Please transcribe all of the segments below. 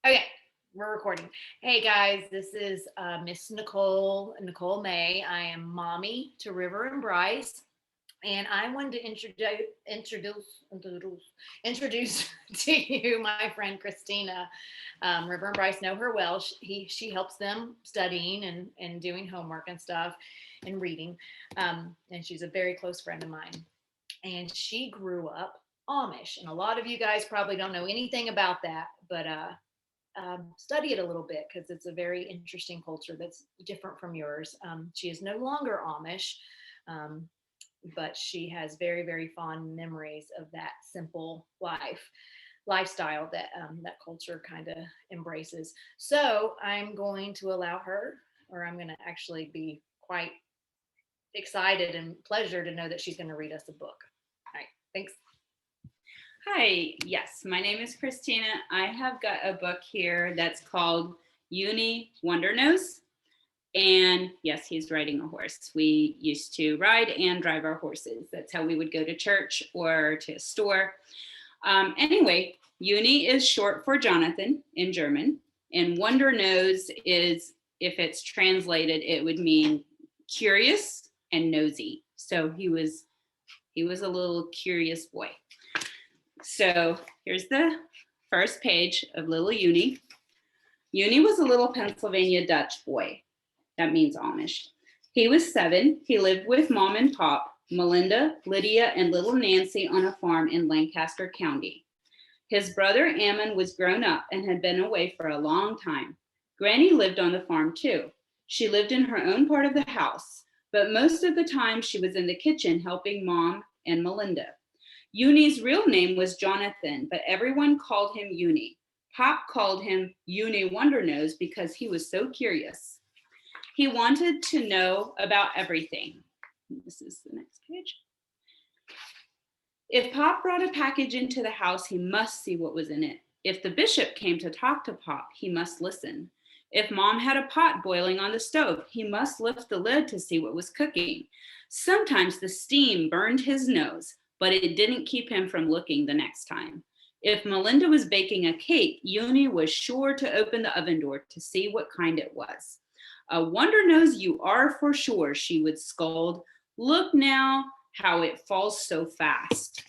Okay, we're recording. Hey guys, this is Miss Nicole May. I am mommy to River and Bryce, and I wanted to introduce to you my friend Christina. River and Bryce know her well. She helps them studying and doing homework and stuff and reading, and she's a very close friend of mine. And she grew up Amish, and a lot of you guys probably don't know anything about that, but study it a little bit because it's a very interesting culture that's different from yours. She is no longer Amish, um, but she has very, very fond memories of that simple lifestyle that that culture kind of embraces. So I'm going to allow her, or I'm going to actually be quite excited and pleasure to know that she's going to read us a book. All right, thanks. Hi, yes, my name is Christina. I have got a book here that's called Yonie Wondernose. And yes, he's riding a horse. We used to ride and drive our horses. That's how we would go to church or to a store. Anyway, Yonie is short for Jonathan in German. And Wondernose is, if it's translated, it would mean curious and nosy. So he was a little curious boy. So here's the first page of little Yonie. Yonie was a little Pennsylvania Dutch boy. That means Amish. He was 7. He lived with mom and pop, Melinda, Lydia, and little Nancy on a farm in Lancaster County. His brother Ammon was grown up and had been away for a long time. Granny lived on the farm too. She lived in her own part of the house, but most of the time she was in the kitchen helping mom and Melinda. Yonie's real name was Jonathan, but everyone called him Yonie. Pop called him Yonie Wondernose because he was so curious. He wanted to know about everything. This is the next page. If Pop brought a package into the house, he must see what was in it. If the bishop came to talk to Pop, he must listen. If Mom had a pot boiling on the stove, he must lift the lid to see what was cooking. Sometimes the steam burned his nose, but it didn't keep him from looking the next time. If Melinda was baking a cake, Yonie was sure to open the oven door to see what kind it was. A wonder nose you are for sure, she would scold. Look now how it falls so fast.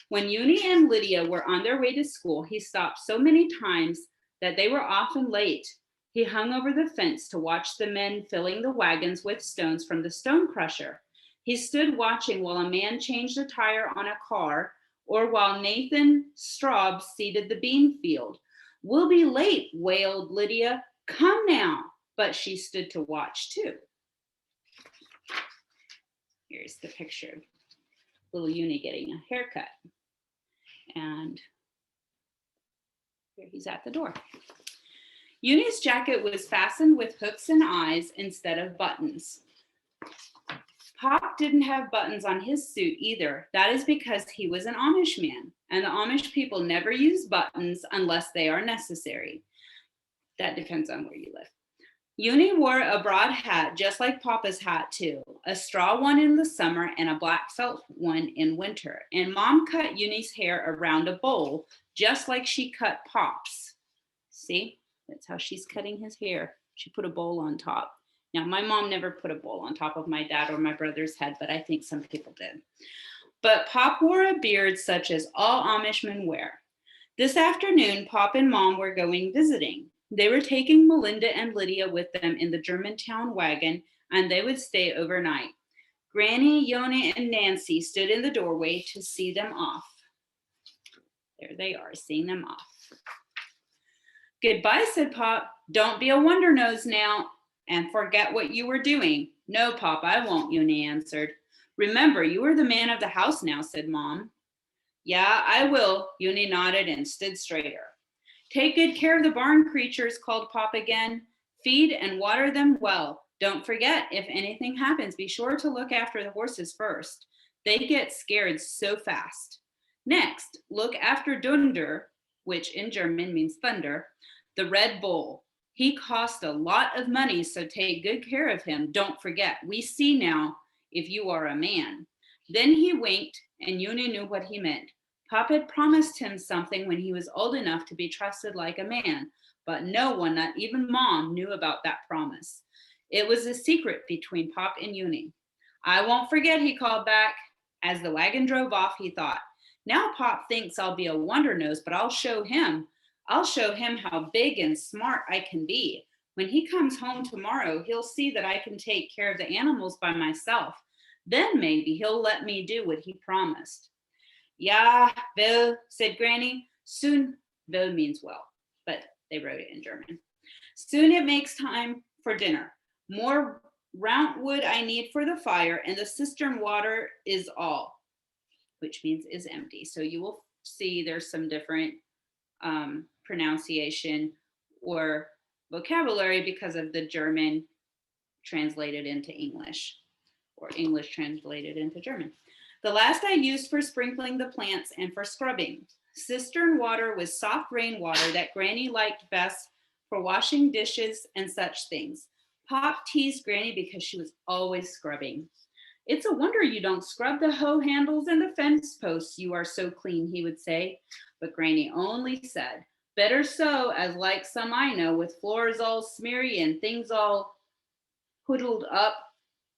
When Yonie and Lydia were on their way to school, he stopped so many times that they were often late. He hung over the fence to watch the men filling the wagons with stones from the stone crusher. He stood watching while a man changed a tire on a car or while Nathan Straub seeded the bean field. We'll be late, wailed Lydia. Come now. But she stood to watch too. Here's the picture of little Yonie getting a haircut. And here he's at the door. Yonie's jacket was fastened with hooks and eyes instead of buttons. Pop didn't have buttons on his suit either. That is because he was an Amish man, and the Amish people never use buttons unless they are necessary. That depends on where you live. Yonie wore a broad hat, just like Papa's hat too, a straw one in the summer and a black felt one in winter. And Mom cut Yonie's hair around a bowl, just like she cut Pop's. See, that's how she's cutting his hair. She put a bowl on top. Now, my mom never put a bowl on top of my dad or my brother's head, but I think some people did. But Pop wore a beard such as all Amish men wear. This afternoon, Pop and Mom were going visiting. They were taking Melinda and Lydia with them in the Germantown wagon, and they would stay overnight. Granny, Yonie, and Nancy stood in the doorway to see them off. There they are, seeing them off. Goodbye, said Pop. Don't be a wonder nose now and forget what you were doing. No, Pop, I won't, Yonie answered. Remember, you are the man of the house now, said Mom. Yeah, I will, Yonie nodded and stood straighter. Take good care of the barn creatures, called Pop again. Feed and water them well. Don't forget, if anything happens, be sure to look after the horses first. They get scared so fast. Next, look after Dunder, which in German means thunder, the red bull. He cost a lot of money, so take good care of him. Don't forget, we see now if you are a man. Then he winked, and Yonie knew what he meant. Pop had promised him something when he was old enough to be trusted like a man, but no one, not even Mom, knew about that promise. It was a secret between Pop and Yonie. I won't forget, he called back. As the wagon drove off, he thought, now Pop thinks I'll be a Wondernose, but I'll show him. I'll show him how big and smart I can be. When he comes home tomorrow, he'll see that I can take care of the animals by myself. Then maybe he'll let me do what he promised. Ja, will, said Granny. Soon, will means well, but they wrote it in German. Soon it makes time for dinner. More round wood I need for the fire, and the cistern water is all, which means is empty. So you will see there's some different pronunciation or vocabulary because of the German translated into English, or English translated into German. The last I used for sprinkling the plants and for scrubbing. Cistern water was soft rainwater that Granny liked best for washing dishes and such things. Pop teased Granny because she was always scrubbing. It's a wonder you don't scrub the hoe handles and the fence posts, you are so clean, he would say. But Granny only said, better so, as like some I know, with floors all smeary and things all hoodled up,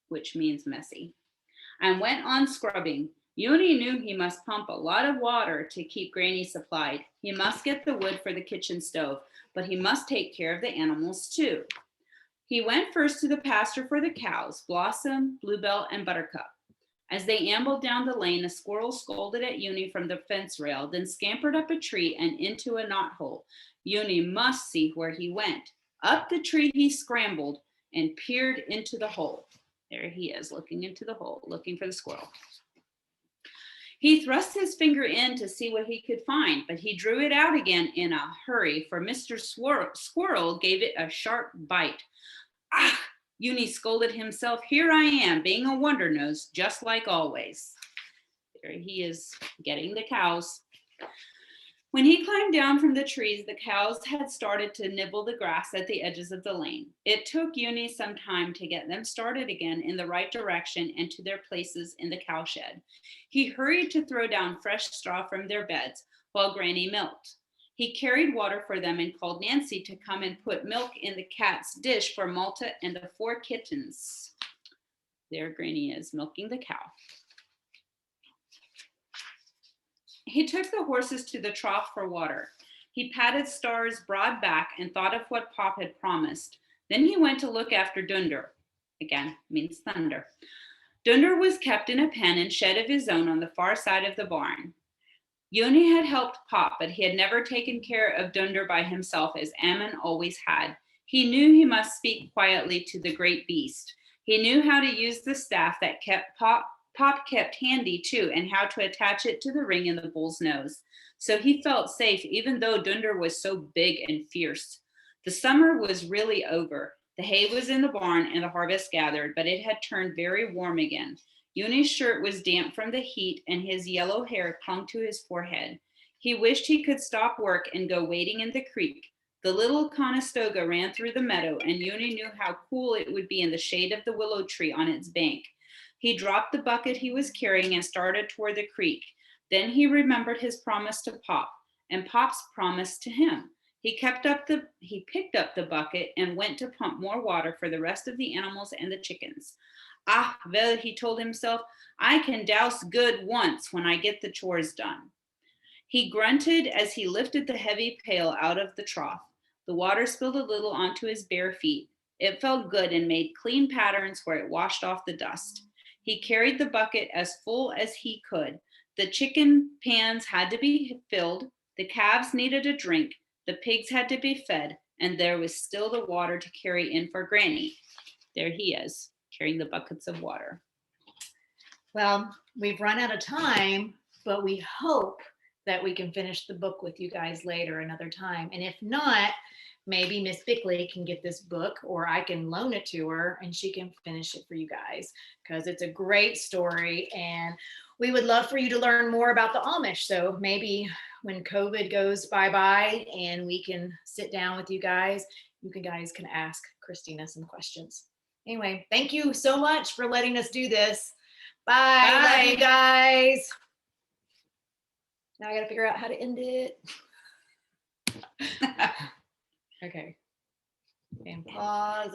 which means messy, and went on scrubbing. Yonie knew he must pump a lot of water to keep Granny supplied. He must get the wood for the kitchen stove, but he must take care of the animals too. He went first to the pasture for the cows, Blossom, Bluebell, and Buttercup. As they ambled down the lane, a squirrel scolded at Yonie from the fence rail, then scampered up a tree and into a knothole. Yonie must see where he went. Up the tree he scrambled and peered into the hole. There he is, looking into the hole, looking for the squirrel. He thrust his finger in to see what he could find, but he drew it out again in a hurry, for Mr. Squirrel gave it a sharp bite. Ah! Yonie scolded himself. Here I am, being a Wondernose, just like always. There he is, getting the cows. When he climbed down from the trees, the cows had started to nibble the grass at the edges of the lane. It took Yonie some time to get them started again in the right direction and to their places in the cowshed. He hurried to throw down fresh straw from their beds while Granny milked. He carried water for them and called Nancy to come and put milk in the cat's dish for Malta and the 4 kittens. There Granny is, milking the cow. He took the horses to the trough for water. He patted Star's broad back and thought of what Pop had promised. Then he went to look after Dunder. Again, means thunder. Dunder was kept in a pen and shed of his own on the far side of the barn. Yonie had helped Pop, but he had never taken care of Dunder by himself, as Ammon always had. He knew he must speak quietly to the great beast. He knew how to use the staff that Pop kept handy too, and how to attach it to the ring in the bull's nose. So he felt safe, even though Dunder was so big and fierce. The summer was really over. The hay was in the barn and the harvest gathered, but it had turned very warm again. Yonie's shirt was damp from the heat, and his yellow hair clung to his forehead. He wished he could stop work and go wading in the creek. The little Conestoga ran through the meadow, and Yonie knew how cool it would be in the shade of the willow tree on its bank. He dropped the bucket he was carrying and started toward the creek. Then he remembered his promise to Pop and Pop's promise to him. He picked up the bucket and went to pump more water for the rest of the animals and the chickens. Ah, well, he told himself, I can douse good once when I get the chores done. He grunted as he lifted the heavy pail out of the trough. The water spilled a little onto his bare feet. It felt good and made clean patterns where it washed off the dust. He carried the bucket as full as he could. The chicken pans had to be filled. The calves needed a drink. The pigs had to be fed. And there was still the water to carry in for Granny. There he is, carrying the buckets of water. Well, we've run out of time, but we hope that we can finish the book with you guys later another time. And if not, maybe Miss Bickley can get this book, or I can loan it to her and she can finish it for you guys, because it's a great story and we would love for you to learn more about the Amish. So maybe when COVID goes bye-bye and we can sit down with you guys can ask Christina some questions. Anyway, thank you so much for letting us do this. Bye. Love you guys. Now I got to figure out how to end it. Okay. And pause.